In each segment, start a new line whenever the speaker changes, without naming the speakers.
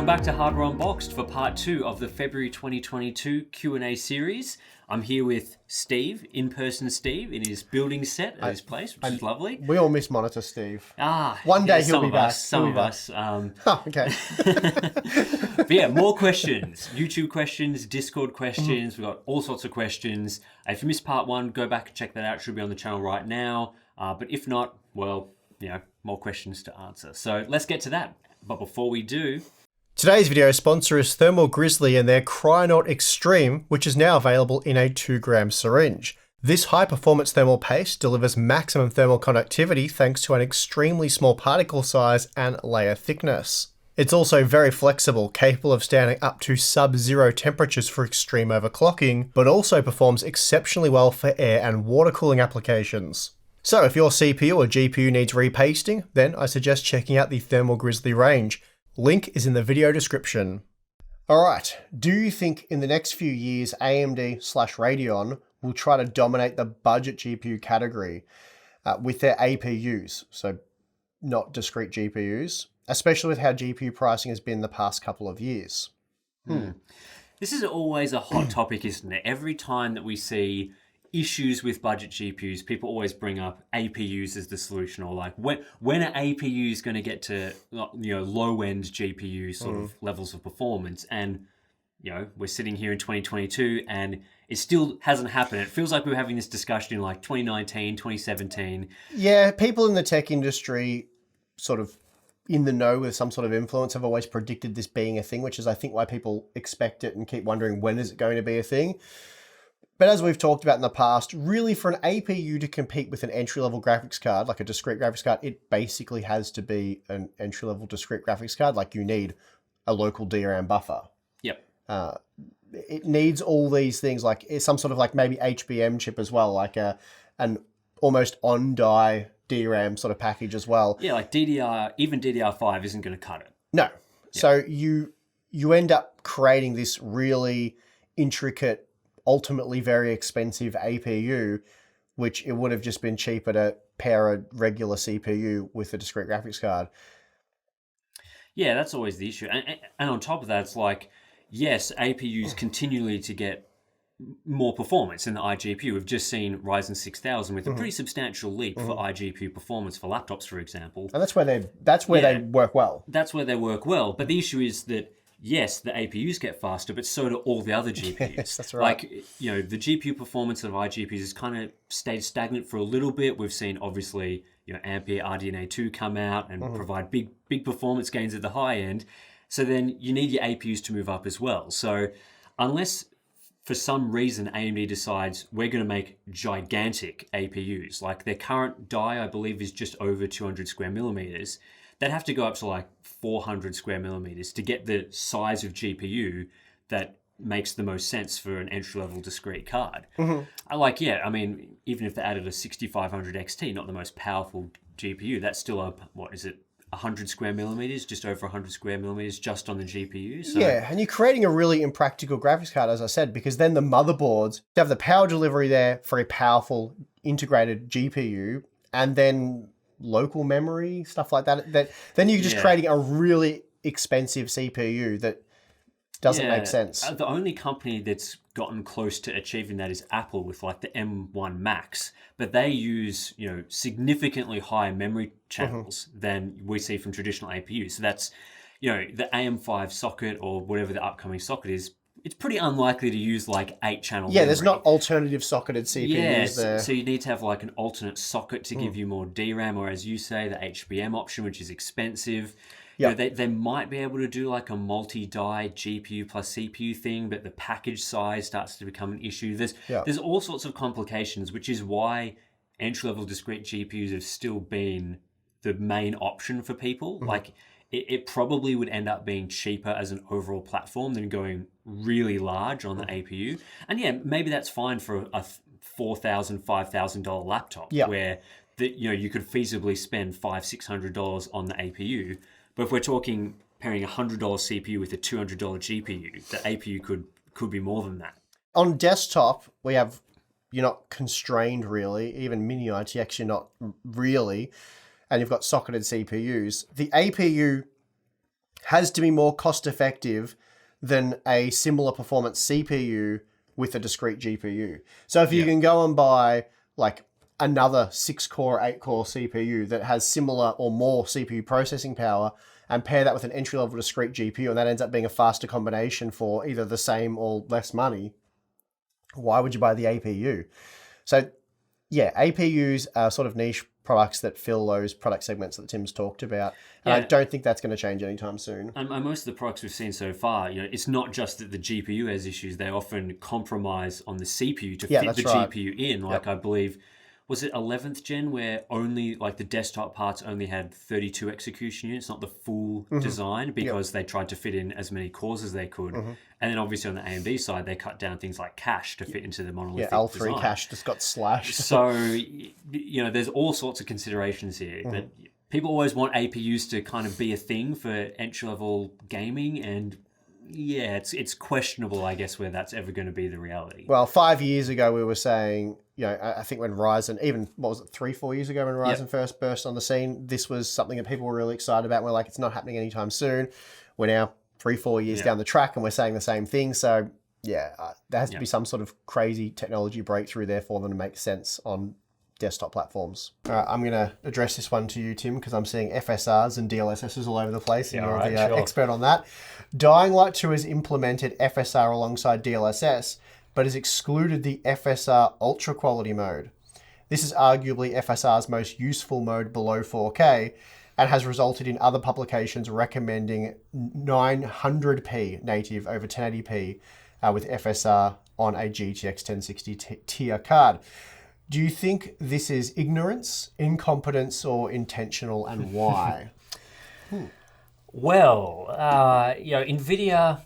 Welcome back to Hardware Unboxed for part 2 of the February 2022 Q&A series. I'm here with Steve, in-person Steve, in his building set at his place, which is lovely.
We all miss Monitor Steve.
One
day he'll be back.
Some of us.
Oh, okay.
But yeah, more questions. YouTube questions, Discord questions. We've got all sorts of questions. If you missed part 1, go back and check that out. It should be on the channel right now. But if not, well, more questions to answer. So let's get to that. But before we do...
Today's video sponsor is Thermal Grizzly and their Cryonaut Extreme, which is now available in a 2-gram syringe. This high-performance thermal paste delivers maximum thermal conductivity thanks to an extremely small particle size and layer thickness. It's also very flexible, capable of standing up to sub-zero temperatures for extreme overclocking, but also performs exceptionally well for air and water cooling applications. So if your CPU or GPU needs repasting, then I suggest checking out the Thermal Grizzly range. Link is in the video description. Alright, do you think in the next few years AMD/Radeon will try to dominate the budget GPU category with their APUs, so not discrete GPUs, especially with how GPU pricing has been the past couple of years?
This is always a hot topic, isn't it? Every time that we see issues with budget GPUs, people always bring up APUs as the solution, or like when are APUs going to get to low-end GPU sort of levels of performance? And we're sitting here in 2022 and it still hasn't happened. It feels like we were having this discussion in like 2019, 2017.
Yeah, people in the tech industry sort of in the know with some sort of influence have always predicted this being a thing, which is I think why people expect it and keep wondering when is it going to be a thing. But as we've talked about in the past, really for an APU to compete with an entry-level graphics card, like a discrete graphics card, it basically has to be an entry-level discrete graphics card. Like you need a local DRAM buffer.
Yep.
It needs all these things, like some sort of like maybe HBM chip as well, like an almost on-die DRAM sort of package as well.
Yeah, like even DDR5 isn't going to cut it.
No. Yep. So you end up creating this really intricate, ultimately very expensive APU, which it would have just been cheaper to pair a regular CPU with a discrete graphics card.
Yeah, that's always the issue. And on top of that, it's like, yes, APUs continually to get more performance in the iGPU. We've just seen Ryzen 6000 with a pretty substantial leap for iGPU performance for laptops, for example.
And that's where they work well.
That's where they work well. But the issue is that yes, the APUs get faster, but so do all the other GPUs.
Yes, that's right.
Like, the GPU performance of iGPUs has kind of stayed stagnant for a little bit. We've seen, obviously, Ampere RDNA 2 come out and provide big performance gains at the high end. So then you need your APUs to move up as well. So unless for some reason AMD decides we're going to make gigantic APUs, like their current die, I believe, is just over 200 square millimeters, they'd have to go up to like 400 square millimeters to get the size of GPU that makes the most sense for an entry-level discrete card. Even if they added a 6500 XT, not the most powerful GPU, that's still up, 100 square millimeters, just over 100 square millimeters just on the GPU. So.
Yeah, and you're creating a really impractical graphics card, as I said, because then the motherboards have the power delivery there for a powerful integrated GPU, and then local memory, stuff like that. Then you're just creating a really expensive CPU that doesn't make sense.
The only company that's gotten close to achieving that is Apple with like the M1 Max, but they use significantly higher memory channels than we see from traditional APUs. So that's the AM5 socket or whatever the upcoming socket is. It's pretty unlikely to use like 8-channel memory.
There's not alternative socketed CPUs there.
So you need to have like an alternate socket to give you more DRAM, or as you say, the HBM option, which is expensive.
Yep.
They might be able to do like a multi-die GPU plus CPU thing, but the package size starts to become an issue. There's all sorts of complications, which is why entry-level discrete GPUs have still been the main option for people. Like it probably would end up being cheaper as an overall platform than going really large on the APU. And maybe that's fine for a $4,000, $5,000 laptop where you could feasibly spend $500-$600 on the APU. But if we're talking pairing a $100 CPU with a $200 GPU, the APU could be more than that.
On desktop, you're not constrained really. Even mini ITX, you're not really. And you've got socketed CPUs. The APU has to be more cost effective than a similar performance CPU with a discrete GPU. So if you can go and buy like another 6-core, 8-core CPU that has similar or more CPU processing power and pair that with an entry-level discrete GPU, and that ends up being a faster combination for either the same or less money, why would you buy the APU? So yeah, APUs are sort of niche products that fill those product segments that Tim's talked about. And I don't think that's going to change anytime soon.
And most of the products we've seen so far, it's not just that the GPU has issues. They often compromise on the CPU to fit the GPU in. Like I believe, was it 11th gen where only like the desktop parts only had 32 execution units, not the full design, because they tried to fit in as many cores as they could. And then obviously on the AMD side, they cut down things like cache to fit into the monolithic
L3
design.
cache just got slashed.
So, there's all sorts of considerations here. But people always want APUs to kind of be a thing for entry-level gaming, and it's questionable, I guess, where that's ever going to be the reality.
Well, 5 years ago, we were saying, I think when Ryzen, even, 3-4 years ago when Ryzen first burst on the scene, this was something that people were really excited about. We're like, it's not happening anytime soon. We're now 3-4 years down the track and we're saying the same thing. So, there has to be some sort of crazy technology breakthrough there for them to make sense on desktop platforms. All right, I'm going to address this one to you, Tim, because I'm seeing FSRs and DLSSs all over the place, and you're the expert on that. Dying Light 2 has implemented FSR alongside DLSS, but has excluded the FSR Ultra Quality mode. This is arguably FSR's most useful mode below 4K, and has resulted in other publications recommending 900p native over 1080p with FSR on a GTX 1060 tier card. Do you think this is ignorance, incompetence, or intentional, and why?
Well, NVIDIA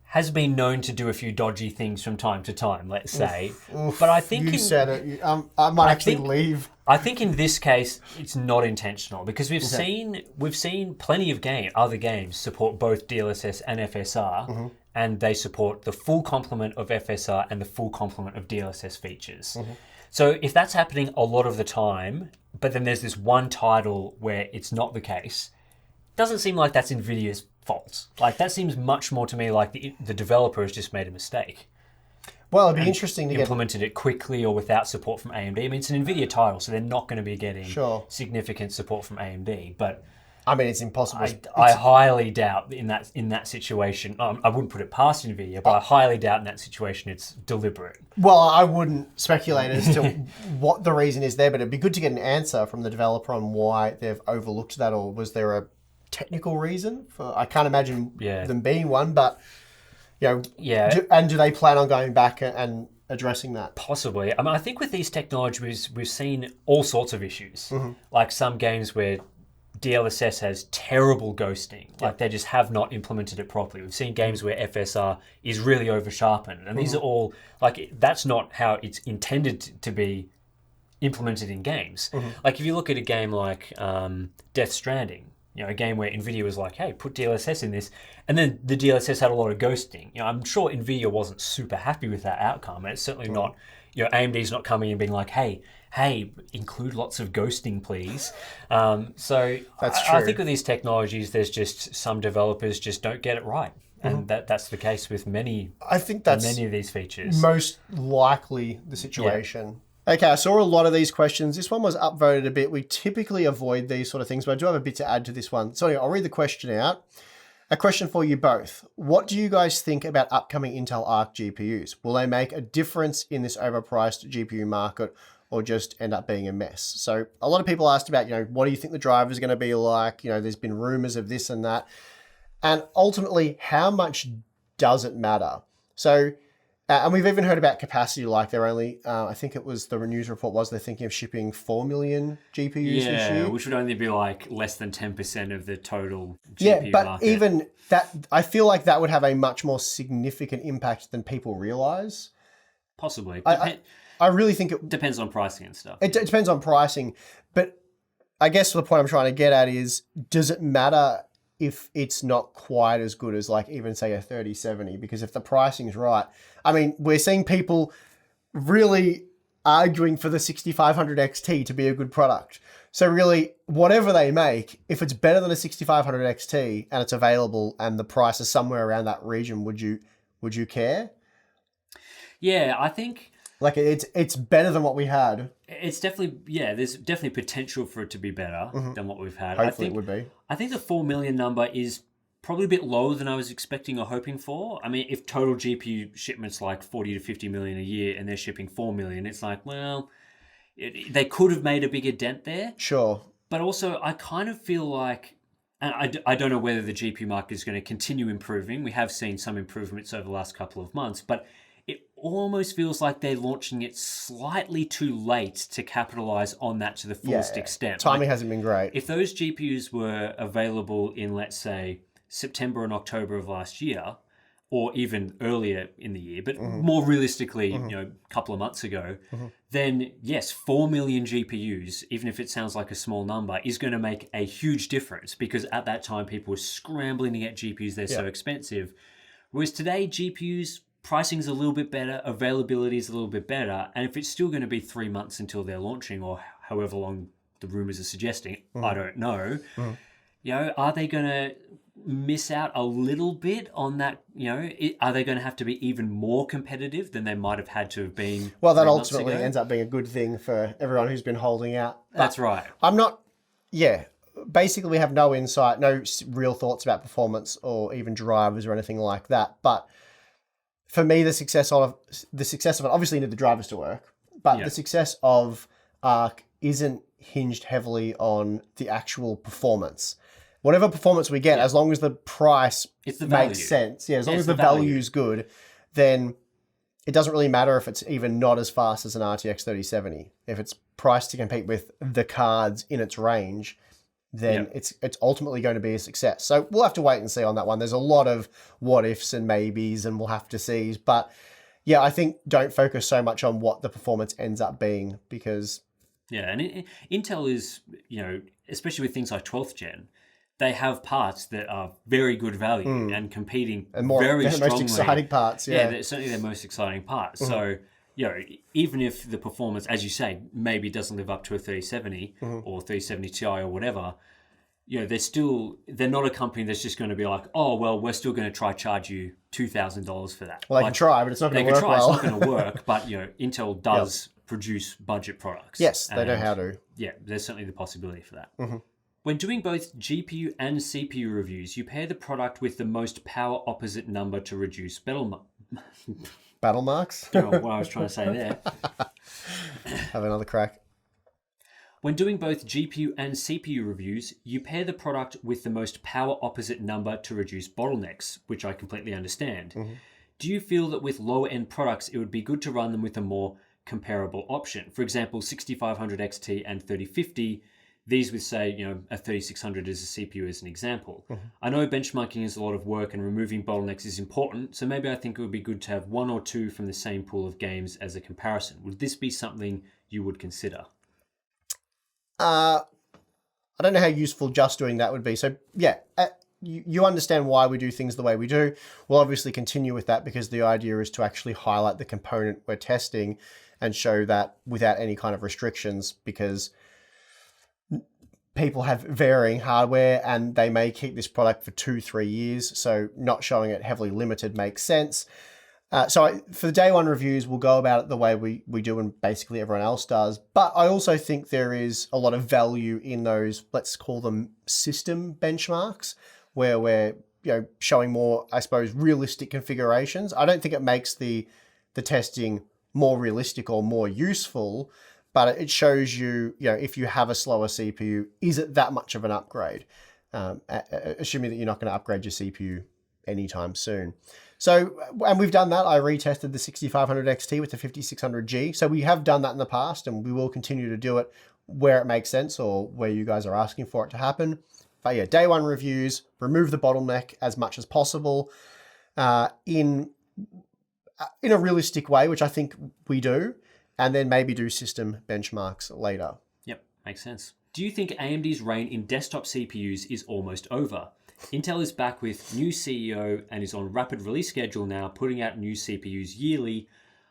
has been known to do a few dodgy things from time to time, let's say. But I think
you said it. I might actually leave.
I think in this case, it's not intentional, because we've seen plenty of other games support both DLSS and FSR, and they support the full complement of FSR and the full complement of DLSS features. So if that's happening a lot of the time, but then there's this one title where it's not the case, doesn't seem like that's NVIDIA's fault. Like, that seems much more to me like the developer has just made a mistake.
Well, it'd be interesting to
implemented it quickly or without support from AMD. I mean, it's an NVIDIA title, so they're not going to be getting significant support from AMD. But
I mean, it's impossible.
I highly doubt in that situation. I wouldn't put it past NVIDIA, but I highly doubt in that situation it's deliberate.
Well, I wouldn't speculate as to what the reason is there, but it'd be good to get an answer from the developer on why they've overlooked that, or was there a technical reason? I can't imagine them being one, but and do they plan on going back and addressing that? Possibly.
I mean, I think with these technologies, we've seen all sorts of issues, like some games where DLSS has terrible ghosting. Like, they just have not implemented it properly. We've seen games where FSR is really over sharpened. And these are all, like, that's not how it's intended to be implemented in games. Like, if you look at a game like Death Stranding, a game where NVIDIA was like, hey, put DLSS in this, and then the DLSS had a lot of ghosting. I'm sure NVIDIA wasn't super happy with that outcome, and it's certainly not, AMD's not coming and being like, hey, include lots of ghosting, please. So that's true. I think with these technologies, there's just some developers just don't get it right. And that's the case with many of these features.
Most likely the situation. Okay, I saw a lot of these questions. This one was upvoted a bit. We typically avoid these sort of things, but I do have a bit to add to this one. So I'll read the question out. A question for you both. What do you guys think about upcoming Intel Arc GPUs? Will they make a difference in this overpriced GPU market, or just end up being a mess? So a lot of people asked about, what do you think the driver is going to be like? There's been rumors of this and that. And ultimately, how much does it matter? So, and we've even heard about capacity, like they're only, I think it was the news report was they're thinking of shipping 4 million GPUs this year.
Which would only be like less than 10% of the total GPU
but
market.
Even that, I feel like that would have a much more significant impact than people realize.
Possibly.
I really think it
depends on pricing and stuff.
It depends on pricing, but I guess the point I'm trying to get at is, does it matter if it's not quite as good as, like, even say a 3070? Because if the pricing's right, I mean, we're seeing people really arguing for the 6500 XT to be a good product. So really, whatever they make, if it's better than a 6500 XT and it's available and the price is somewhere around that region, would you care?
Yeah, I think
like it's better than what we had.
It's definitely, there's definitely potential for it to be better than what we've had.
Hopefully it would be.
I think the 4 million number is probably a bit lower than I was expecting or hoping for. I mean, if total GPU shipments like 40 to 50 million a year and they're shipping 4 million, it's like, well, they could have made a bigger dent there.
Sure.
But also, I kind of feel like, and I don't know whether the GPU market is going to continue improving. We have seen some improvements over the last couple of months, but it almost feels like they're launching it slightly too late to capitalize on that to the fullest extent.
Timing hasn't been great.
If those GPUs were available in, let's say, September and October of last year, or even earlier in the year, but more realistically, a couple of months ago, then yes, 4 million GPUs, even if it sounds like a small number, is going to make a huge difference, because at that time people were scrambling to get GPUs. They're so expensive. Whereas today, GPUs pricing's a little bit better, availability is a little bit better, and if it's still going to be 3 months until they're launching, or however long the rumors are suggesting, I don't know. Are they going to miss out a little bit on that? Are they going to have to be even more competitive than they might have had to have been?
Well, that ultimately ends up being a good thing for everyone who's been holding out. But
that's right.
I'm not. Basically, we have no insight, no real thoughts about performance or even drivers or anything like that. But for me, the success of it, obviously you need the drivers to work, but the success of Arc isn't hinged heavily on the actual performance. Whatever performance we get, as long as the price makes sense, as long as the value is good, then it doesn't really matter if it's even not as fast as an RTX 3070. If it's priced to compete with the cards in its range, then it's ultimately going to be a success. So we'll have to wait and see on that one. There's a lot of what ifs and maybes, and we'll have to see. But I think don't focus so much on what the performance ends up being, because
and Intel is, especially with things like 12th gen, they have parts that are very good value and competing and very strongly.
Most exciting parts,
they're certainly their most exciting parts. So, even if the performance, as you say, maybe doesn't live up to a 3070 or 3070 Ti or whatever, they're not a company that's just going to be like, oh, well, we're still going to try charge you $2,000 for that.
Well, they can try, but it's not going to work well.
It's not going to work, but, Intel does produce budget products.
Yes, they know how to.
Yeah, there's certainly the possibility for that. When doing both GPU and CPU reviews, you pair the product with the most power opposite number to reduce battle
marks?
What I was trying to say there.
Have another crack.
When doing both GPU and CPU reviews, you pair the product with the most power opposite number to reduce bottlenecks, which I completely understand. Do you feel that with lower end products, it would be good to run them with a more comparable option? For example, 6500 XT and 3050, these with, say, a 3600 as a CPU as an example. I know benchmarking is a lot of work and removing bottlenecks is important, so maybe I think it would be good to have one or two from the same pool of games as a comparison. Would this be something you would consider?
I don't know how useful just doing that would be. So, you understand why we do things the way we do. We'll obviously continue with that, because the idea is to actually highlight the component we're testing and show that without any kind of restrictions, because people have varying hardware and they may keep this product for 2-3 years. So not showing it heavily limited makes sense. For the day one reviews, we'll go about it the way we do and basically everyone else does. But I also think there is a lot of value in those, let's call them system benchmarks, where we're showing more, I suppose, realistic configurations. I don't think it makes the testing more realistic or more useful, but it shows you, if you have a slower CPU, is it that much of an upgrade? Assuming that you're not going to upgrade your CPU anytime soon. So, and we've done that. I retested the 6500 XT with the 5600G. So we have done that in the past, and we will continue to do it where it makes sense or where you guys are asking for it to happen. But day one reviews, remove the bottleneck as much as possible in a realistic way, which I think we do. And then maybe do system benchmarks later.
Yep, makes sense. Do you think AMD's reign in desktop CPUs is almost over? Intel is back with new CEO and is on rapid release schedule now, putting out new CPUs yearly.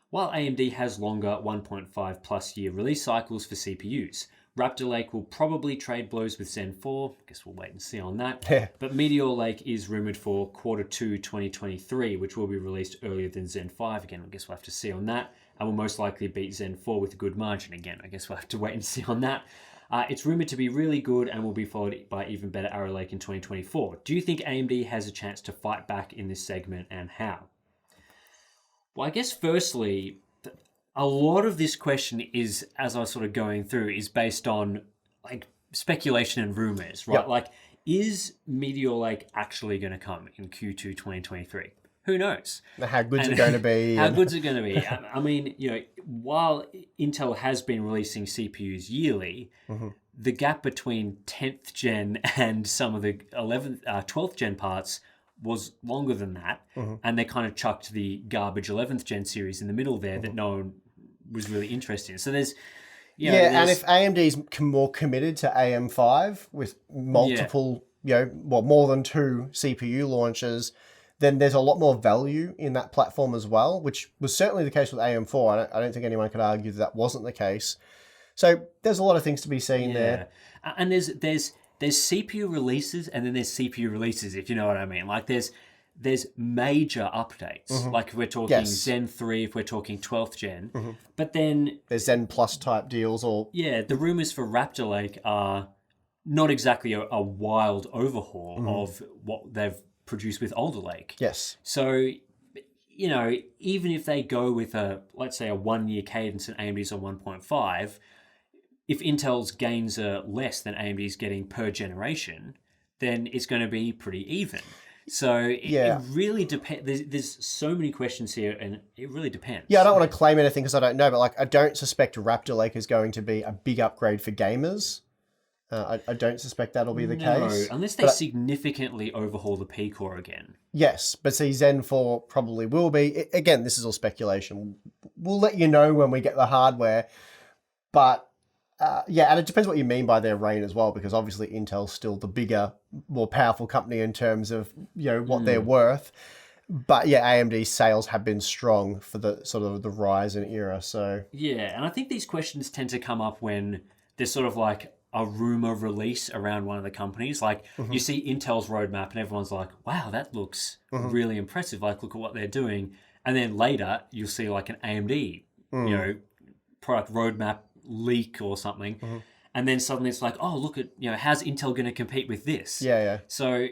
While AMD has longer 1.5 plus year release cycles for CPUs, Raptor Lake will probably trade blows with Zen 4. I guess we'll wait and see on that.
Yeah.
But Meteor Lake is rumored for Q2 2023, which will be released earlier than Zen 5. Again, I guess we'll have to see on that. And will most likely beat Zen 4 with a good margin. Again, I guess we'll have to wait and see on that. It's rumored to be really good and will be followed by even better Arrow Lake in 2024. Do you think AMD has a chance to fight back in this segment, and how? Well, I guess firstly, a lot of this question is, as I was sort of going through, is based on like speculation and rumors, right?
Yep.
Like, is Meteor Lake actually going to come in Q2 2023? Who knows?
How good's it going to be?
How good's it going to be? I mean, while Intel has been releasing CPUs yearly, the gap between 10th gen and some of the 12th gen parts was longer than that. And they kind of chucked the garbage 11th gen series in the middle there that no one was really interested in. So there's...
and if AMD's more committed to AM5 with multiple, more than 2 CPU launches, then there's a lot more value in that platform as well, which was certainly the case with AM4. I don't think anyone could argue that wasn't the case. So there's a lot of things to be seen there.
And there's CPU releases and then there's CPU releases, if you know what I mean. Like there's major updates. Like if we're talking Zen 3, if we're talking 12th gen. But then...
there's Zen Plus type deals or...
Yeah, the rumors for Raptor Lake are not exactly a wild overhaul of what they've produced with Alder Lake.
Yes.
So, even if they go with let's say a 1 year cadence and AMD's on 1.5, if Intel's gains are less than AMD's getting per generation, then it's going to be pretty even. So it really depends. There's so many questions here, and it really depends.
Yeah, I don't want to claim anything because I don't know, but I don't suspect Raptor Lake is going to be a big upgrade for gamers. I don't suspect that'll be the case.
Unless they significantly overhaul the P-Core again.
Yes, but see, Zen 4 probably will be. Again, this is all speculation. We'll let you know when we get the hardware. But, and it depends what you mean by their reign as well, because obviously Intel's still the bigger, more powerful company in terms of, what they're worth. But AMD's sales have been strong for the sort of the Ryzen era, so...
Yeah, and I think these questions tend to come up when there's sort of like a rumor release around one of the companies. Like you see Intel's roadmap and everyone's like, wow, that looks really impressive. Like, look at what they're doing. And then later you'll see like an AMD, product roadmap leak or something. And then suddenly it's like, oh, look at, how's Intel going to compete with this?
Yeah.
So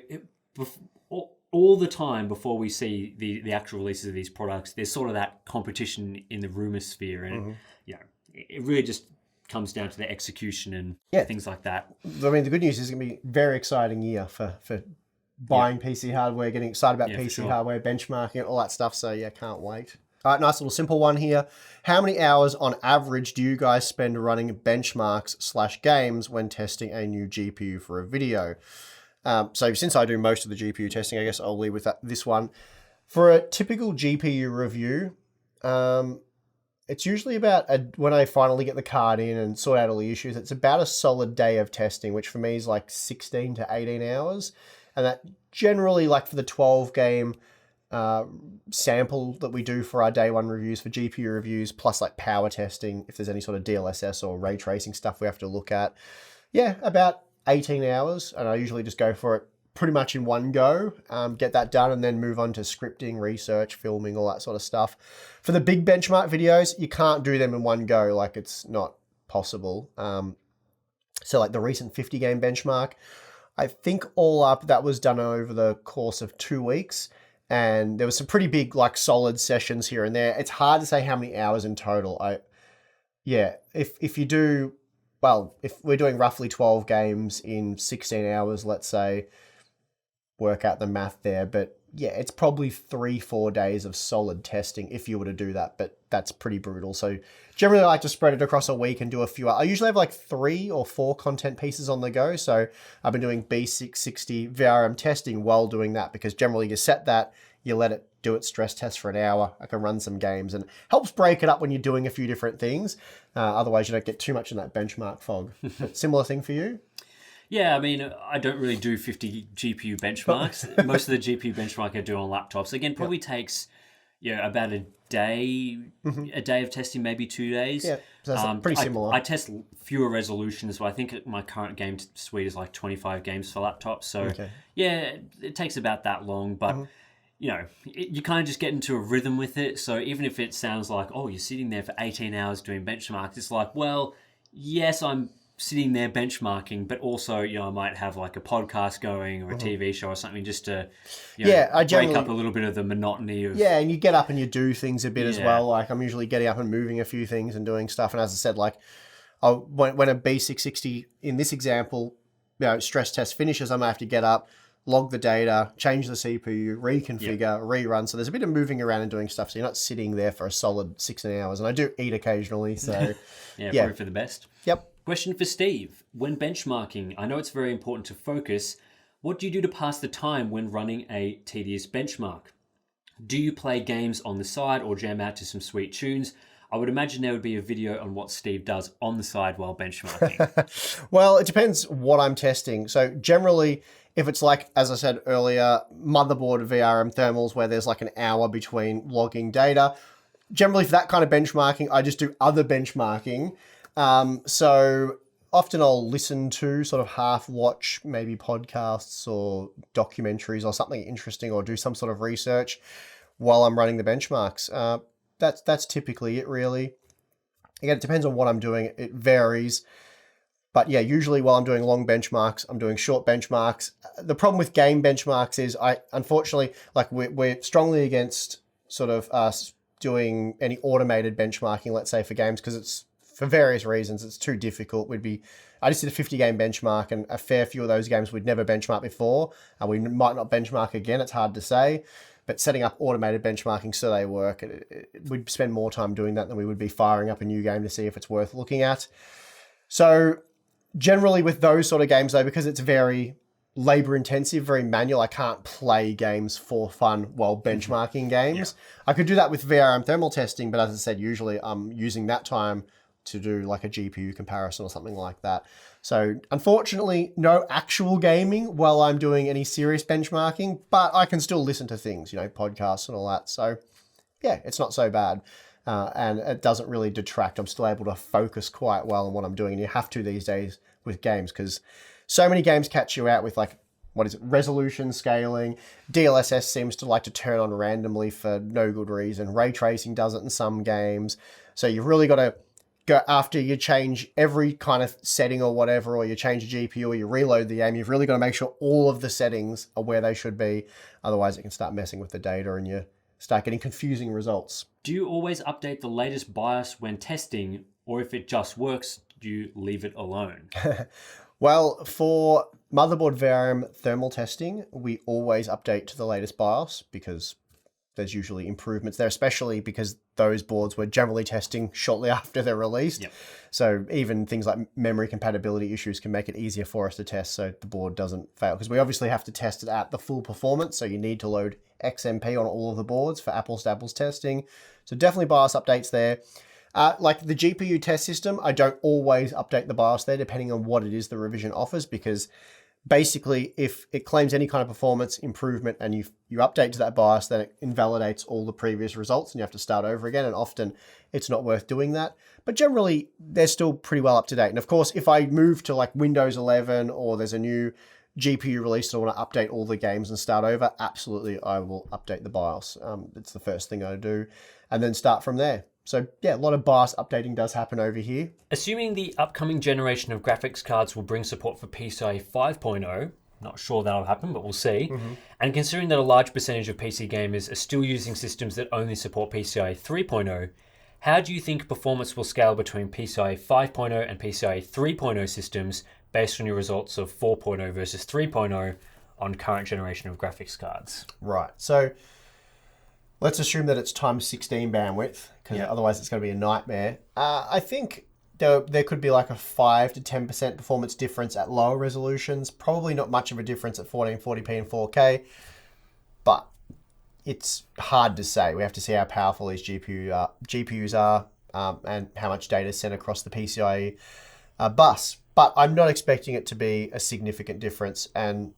all the time before we see the actual releases of these products, there's sort of that competition in the rumor sphere. And, it really just comes down to the execution and things like that.
I mean, the good news is it's going to be a very exciting year for buying PC hardware, getting excited about PC hardware, benchmarking, all that stuff. So, can't wait. All right, nice little simple one here. How many hours on average do you guys spend running benchmarks / games when testing a new GPU for a video? So since I do most of the GPU testing, I guess I'll leave with this one. For a typical GPU review, it's usually about, when I finally get the card in and sort out all the issues, it's about a solid day of testing, which for me is like 16 to 18 hours. And that generally, like for the 12 game sample that we do for our day one reviews, for GPU reviews, plus like power testing, if there's any sort of DLSS or ray tracing stuff we have to look at. Yeah, about 18 hours. And I usually just go for it pretty much in one go, get that done, and then move on to scripting, research, filming, all that sort of stuff. For the big benchmark videos, you can't do them in one go. Like, it's not possible. So like the recent 50 game benchmark, I think all up that was done over the course of 2 weeks. And there was some pretty big, like, solid sessions here and there. It's hard to say how many hours in total. If you do, well, if we're doing roughly 12 games in 16 hours, let's say, work out the math there. But yeah, it's probably 3-4 days of solid testing if you were to do that. But that's pretty brutal. So generally I like to spread it across a week and do a few. I usually have like 3 or 4 content pieces on the go. So I've been doing B660 VRM testing while doing that, because generally you set that, you let it do its stress test for an hour. I can run some games, and helps break it up when you're doing a few different things. Otherwise you don't get too much in that benchmark fog. But similar thing for you?
Yeah, I mean, I don't really do 50 GPU benchmarks. Most of the GPU benchmark I do on laptops, again, probably takes about a day, a day of testing, maybe 2 days.
Yeah, so that's pretty similar.
I test fewer resolutions, but I think my current game suite is like 25 games for laptops. So yeah, it takes about that long, but you know, you kind of just get into a rhythm with it. So even if it sounds like, oh, you're sitting there for 18 hours doing benchmarks, it's like, well, yes, I'm sitting there benchmarking, but also, you know, I might have like a podcast going or a TV show or something just to, you know, break up a little bit of the monotony of...
Yeah, and you get up and you do things a bit as well. Like I'm usually getting up and moving a few things and doing stuff. And as I said, like when a B660, in this example, you know, stress test finishes, I might have to get up, log the data, change the CPU, reconfigure, rerun. So there's a bit of moving around and doing stuff. So you're not sitting there for a solid 6 hours. And I do eat occasionally. So
probably for the best.
Yep.
Question for Steve. When benchmarking, I know it's very important to focus. What do you do to pass the time when running a tedious benchmark? Do you play games on the side or jam out to some sweet tunes? I would imagine there would be a video on what Steve does on the side while benchmarking.
Well, it depends what I'm testing. So generally, if it's like, as I said earlier, motherboard VRM thermals where there's like an hour between logging data, generally for that kind of benchmarking, I just do other benchmarking. So often I'll listen to sort of half watch maybe podcasts or documentaries or something interesting or do some sort of research while I'm running the benchmarks. That's typically it really. Again, it depends on what I'm doing. It varies. But yeah, usually while I'm doing long benchmarks, I'm doing short benchmarks. The problem with game benchmarks is unfortunately, like we're strongly against sort of us doing any automated benchmarking, let's say for games, because it's for various reasons, it's too difficult. I just did a 50 game benchmark and a fair few of those games we'd never benchmarked before. And we might not benchmark again. It's hard to say, but setting up automated benchmarking so they work, we'd spend more time doing that than we would be firing up a new game to see if it's worth looking at. So generally with those sort of games though, because it's very labor intensive, very manual, I can't play games for fun while benchmarking games. I could do that with VRM thermal testing, but as I said, usually I'm using that time to do like a GPU comparison or something like that. So unfortunately, no actual gaming while I'm doing any serious benchmarking, but I can still listen to things, you know, podcasts and all that. So yeah, it's not so bad. And it doesn't really detract. I'm still able to focus quite well on what I'm doing. And you have to these days with games because so many games catch you out with like, resolution scaling. DLSS seems to like to turn on randomly for no good reason. Ray tracing does it in some games. So you've really got to go after you change every kind of setting or whatever, or you change the GPU or you reload the game. You've really got to make sure all of the settings are where they should be. Otherwise it can start messing with the data and you start getting confusing results.
Do you always update the latest BIOS when testing, or if it just works, do you leave it alone?
Well, for motherboard VRM thermal testing, we always update to the latest BIOS because there's usually improvements there, especially because those boards were generally testing shortly after they're released. Yep. So even things like memory compatibility issues can make it easier for us to test so the board doesn't fail. Because we obviously have to test it at the full performance, so you need to load XMP on all of the boards for apples to apples testing. So definitely BIOS updates there. Like the GPU test system, I don't always update the BIOS there depending on what it is the revision offers, because basically if it claims any kind of performance improvement and you update to that BIOS, then it invalidates all the previous results and you have to start over again. And often it's not worth doing that. But generally they're still pretty well up to date. And of course, if I move to like Windows 11 or there's a new GPU release and I want to update all the games and start over, absolutely I will update the BIOS. It's the first thing I do and then start from there. So yeah, a lot of BIOS updating does happen over here.
Assuming the upcoming generation of graphics cards will bring support for PCIe 5.0, not sure that'll happen, but we'll see. And considering that a large percentage of PC gamers are still using systems that only support PCIe 3.0, how do you think performance will scale between PCIe 5.0 and PCIe 3.0 systems based on your results of 4.0 versus 3.0 on current generation of graphics cards?
Right, so let's assume that it's times 16 bandwidth, because otherwise it's going to be a nightmare. I think there could be like a 5 to 10% performance difference at lower resolutions. Probably not much of a difference at 1440p and 4K, but it's hard to say. We have to see how powerful these GPUs are and how much data is sent across the PCIe bus. But I'm not expecting it to be a significant difference. And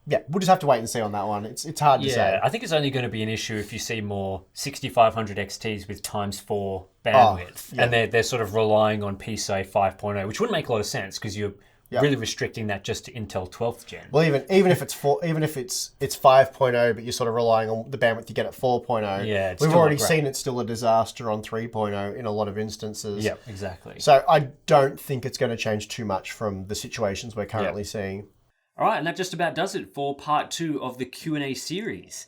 Yeah, we'll just have to wait and see on that one. It's hard to say.
I think it's only going to be an issue if you see more 6500 XTs with ×4 bandwidth, and they're sort of relying on PCIe 5.0, which wouldn't make a lot of sense because you're really restricting that just to Intel 12th gen.
Well, even if it's 5.0, but you're sort of relying on the bandwidth you get at 4.0.
Yeah, it's
we've
still
already
not great.
seen it's still a disaster on 3.0 in a lot of instances.
Yeah, exactly.
So I don't think it's going to change too much from the situations we're currently seeing.
All right, and that just about does it for part 2 of the Q&A series.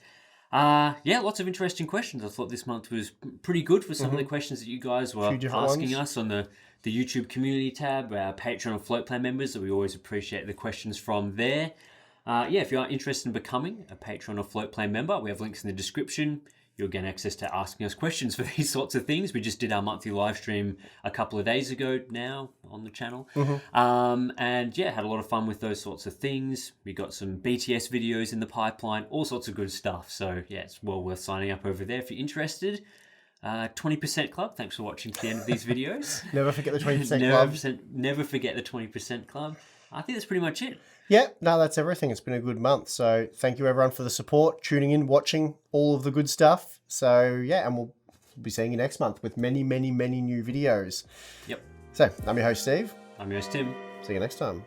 Lots of interesting questions. I thought this month was pretty good for some of the questions that you guys were asking us on the YouTube community tab, our Patreon and Float Plan members. So we always appreciate the questions from there. If you are interested in becoming a Patreon or Float Plan member, we have links in the description. You'll get access to asking us questions for these sorts of things. We just did our monthly live stream a couple of days ago now on the channel. Had a lot of fun with those sorts of things. We got some BTS videos in the pipeline, all sorts of good stuff. So it's well worth signing up over there if you're interested. 20% Club, thanks for watching to the end of these videos.
Never forget the 20% Club.
Never forget the 20% Club. I think that's pretty much it.
Yeah, no, that's everything. It's been a good month. So thank you everyone for the support, tuning in, watching all of the good stuff. So and we'll be seeing you next month with many, many, many new videos.
Yep.
So I'm your host, Steve.
I'm your host, Tim.
See you next time.